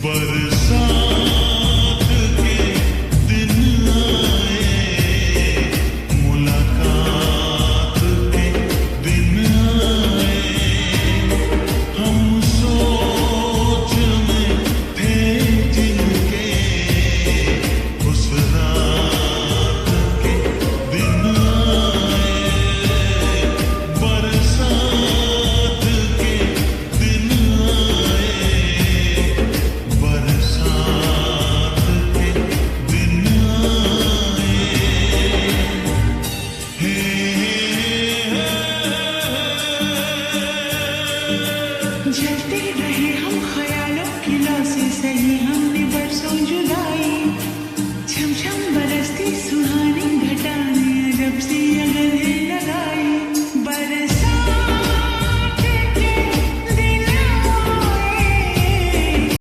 बरसात के दिन आए, मुलाकात के दिन आए, हम सोच में थे जिनके, उस रात के दिन आए, बरसात के दिन आए, बरसात के दिन आए। जलते रहे हम ख्यालों की लाशें से,